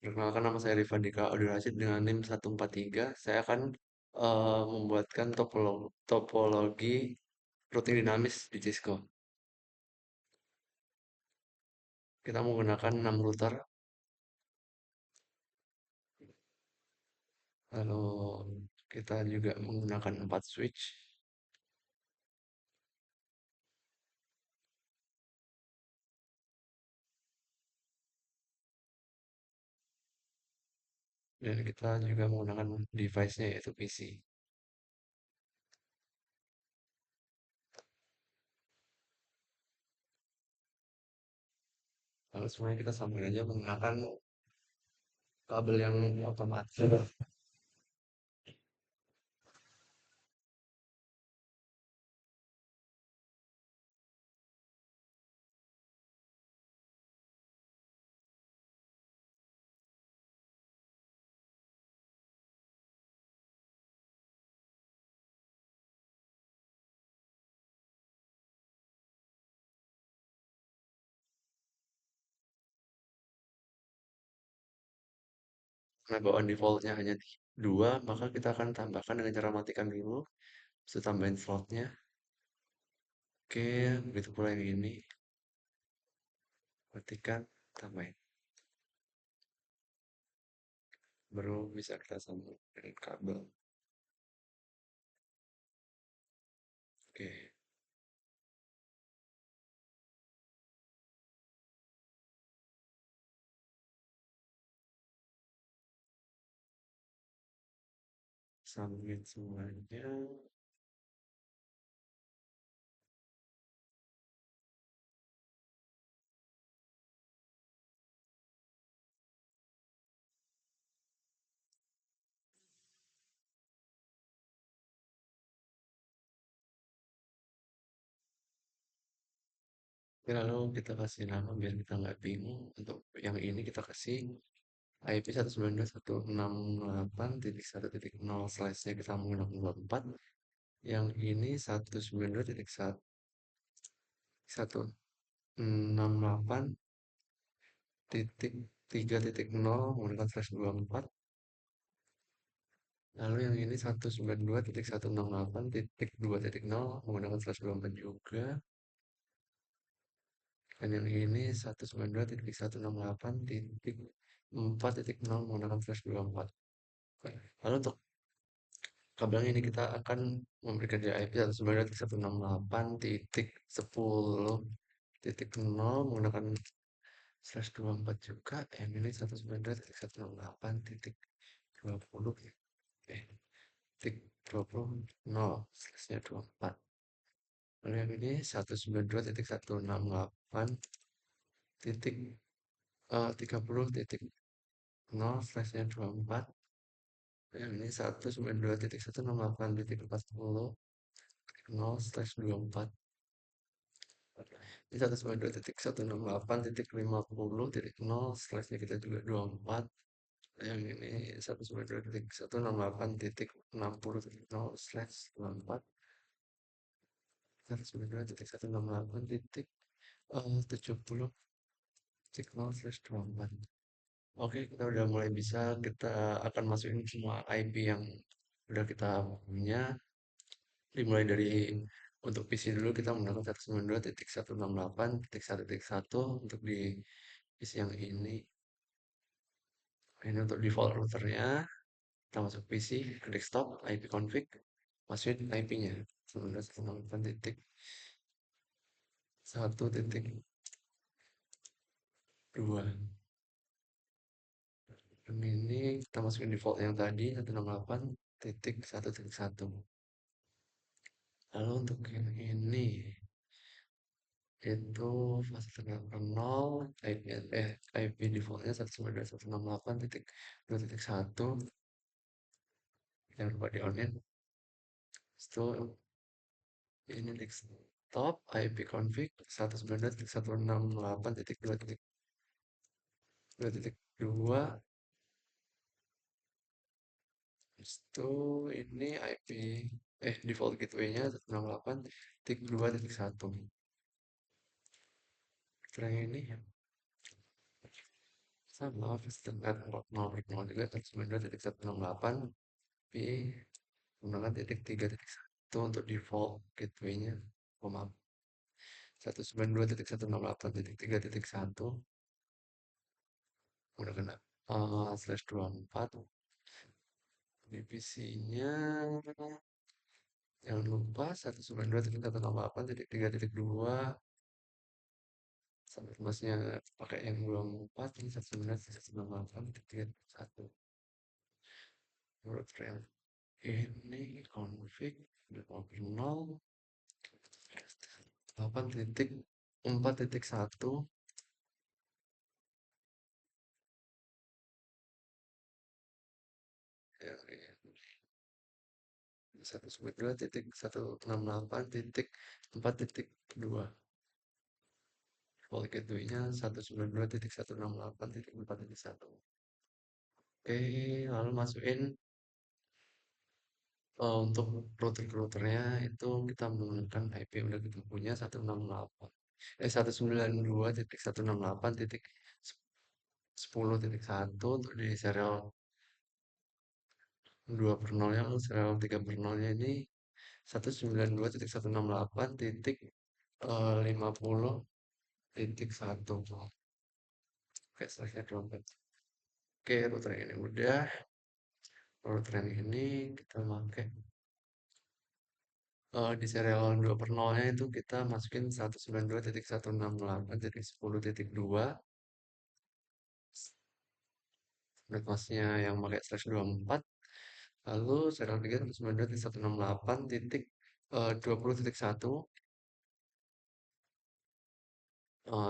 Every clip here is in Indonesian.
Perkenalkan nama saya Rifan Dika Abdul Rashid dengan NIM 143. Saya akan membuatkan topologi routing dinamis di Cisco. Kita menggunakan 6 router, lalu kita juga menggunakan 4 switch, dan kita juga menggunakan device-nya yaitu PC. Lalu semuanya kita sambung aja menggunakan kabel yang otomatis. Karena bawaan defaultnya hanya 2, maka kita akan tambahkan dengan cara matikan dulu. Bisa tambahin slotnya. Oke, begitu pula yang ini. Matikan, tambahin. Baru bisa kita sambung dengan kabel. Oke, sambungin semuanya. Oke, lalu kita kasih nama biar kita nggak bingung. Untuk yang ini kita kasih IP 192.168.1.0 slash-nya kita menggunakan 24. Yang ini 192.168.3.0 menggunakan slash 24. Lalu yang ini 192.168.2.0 menggunakan slash 24 juga. Dan yang ini 192.168.4.0 menggunakan flash 24. Lalu untuk kabel ini kita akan memberikan dia IP 192.168.10.0 menggunakan slash 24 juga. Yang ini 192.168.20 titik 20 slashnya 24. Lalu yang ini 192.168 titik 30.0 slashnya 24. Yang ini 192.168.40 slash 24. Ini 192.168.50.0 slashnya kita juga 24. Yang ini 192.168.60.0 slash 24. 192.168.70.0 slash 24. Oke, kita udah mulai bisa. Kita akan masukin semua IP yang udah kita punya. Dimulai dari untuk PC dulu kita menggunakan 192.168.1.1 untuk di PC yang ini. Ini untuk default routernya. Kita masuk PC ke desktop, IP config, masukin IP-nya 192.168.1.2. Dan ini kita masukin default yang tadi 168.1.1. Lalu untuk yang ini itu fasilitas 0 IP defaultnya 192.168.2.1. Jangan lupa di on in. Itu ini desktop IP config 192.168.2.2. Itu ini IP default gateway-nya 168.2.1. Setelah ini sama Ethernet port 0.0.3.192.168 tapi menggunakan titik 3.1 untuk default gateway-nya. Oh, maaf, 192.168.3.1 menggunakan slash 24. Divisinya jangan lupa 192.168.3.2 sampai masnya pakai yang 24 ini 192.168.3.1 menurut frame ini config 0 8.4.1 192.168.4.2 default gateway-nya 192.168.4.1. Oke, lalu masukin untuk router-routernya itu kita menggunakan IP yang udah kita punya 192.168.10.1 untuk di serial 2 per 0 yang serial 3 per 0 nya ini 192.168.50.1. Oke, selanjutnya dompet. Oke, router ini udah. Router yang ini kita pakai di serial 2 per 0 nya itu kita masukin 192.168.10.2 netmasknya yang pakai slash 24. Lalu serial 3 192.168.20.1,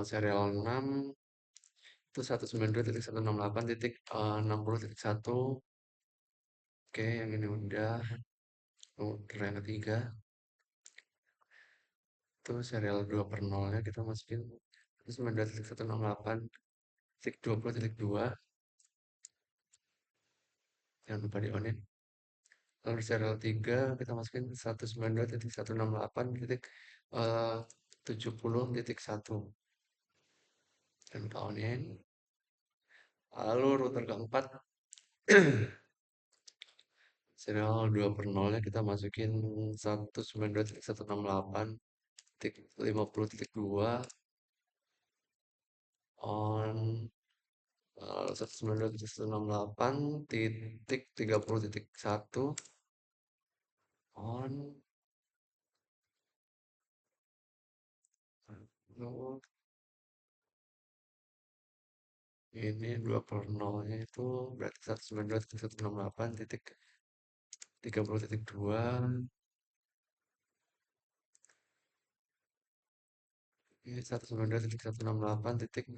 serial 6 itu 192.168.60.1. Oke, yang ini udah. Yang ketiga itu serial 2 per 0 nya kita masukin 192.168.20.2, jangan lupa di onin. Lalu serial 3 kita masukin 192.168.70.1 dan tahunnya. Lalu router keempat serial 2 per 0 nya kita masukin 192.168.50.2 on 192.168.30.1 on. Lalu ini 2 per 0 nya itu berarti 192.168.30.2. Ini 192.168 titik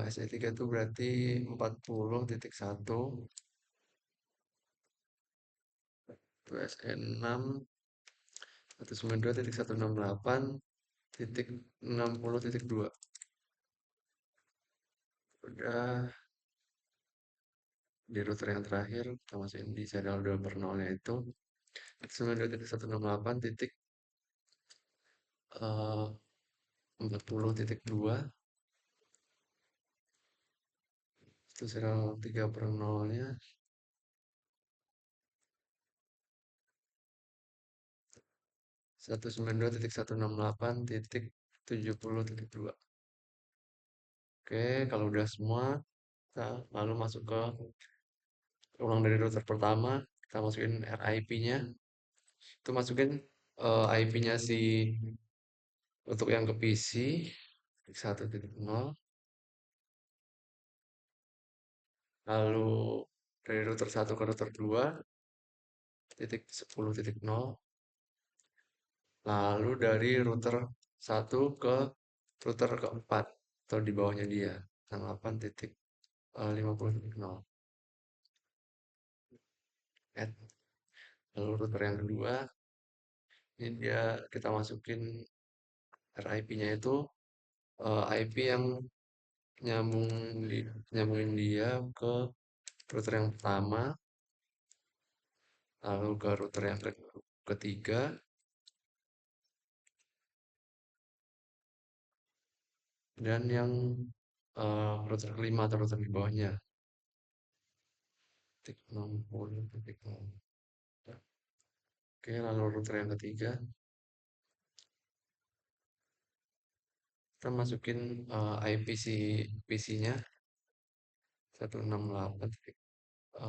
SE3 itu berarti 40.1. Itu SE6 192.168.60.2. Udah di router yang terakhir kita masukin di serial 2 per 0 nya itu 192.168 titik 40.2. Itu serial 3 per 0 nya 192.168.70.2. Oke, kalau udah semua kita lalu masuk ke ulang dari router pertama, kita masukin RIP-nya. Itu masukin IP-nya si untuk yang ke PC 1.0. Lalu dari router 1 ke router 2 titik 10.0. Lalu dari router 1 ke router keempat atau di bawahnya dia 8.50.0. Lalu router yang kedua ini dia kita masukin RIP-nya itu IP yang nyambung nyambungin dia ke router yang pertama, lalu ke router yang ketiga, dan yang router kelima atau router di bawahnya. Titik 60, titik 0. Oke, lalu router yang ketiga, kita masukin IP si PC-nya 168.2.0.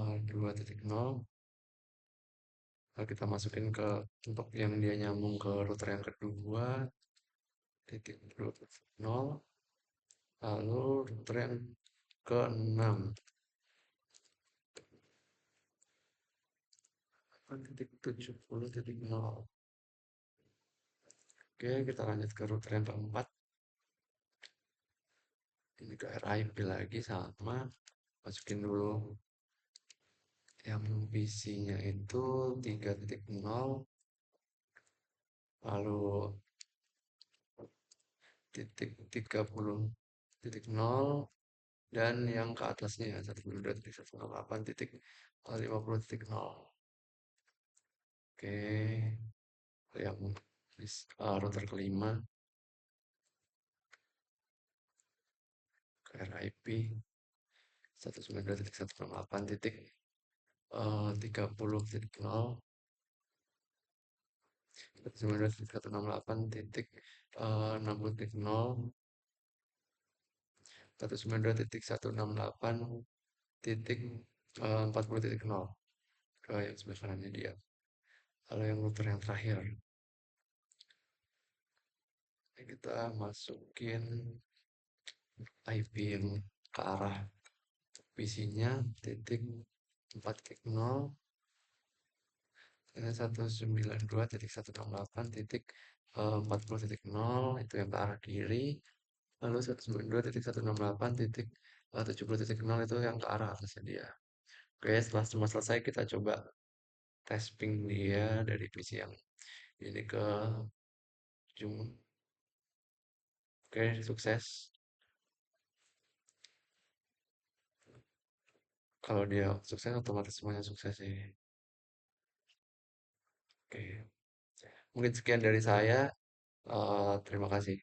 Lalu kita masukin ke untuk yang dia nyambung ke router yang kedua, titik 2.0. Lalu router yang ke-6, titik 70.0. Oke, kita lanjut ke router yang keempat. Ini ke RIP lagi sama. Masukin dulu yang PC-nya itu 3.0, lalu titik 30.0, dan yang ke atasnya 192.168.50.0. Oke, yang router kelima ke RIP 192.168.30.0, 192.168.60.0, 192.168.40.0 ke yang sebelah kanannya dia. Lalu yang router yang terakhir, kita masukin IP yang ke arah PC-nya titik 4.0, ini 192.168.40.0 itu yang ke arah kiri, lalu 192.168.70.0 itu yang ke arah atasnya dia. Oke, setelah semua selesai kita coba testing dia dari PC yang ini ke Zoom. Oke, sukses. Kalau dia sukses, otomatis semuanya sukses sih. Oke, mungkin sekian dari saya. Terima kasih.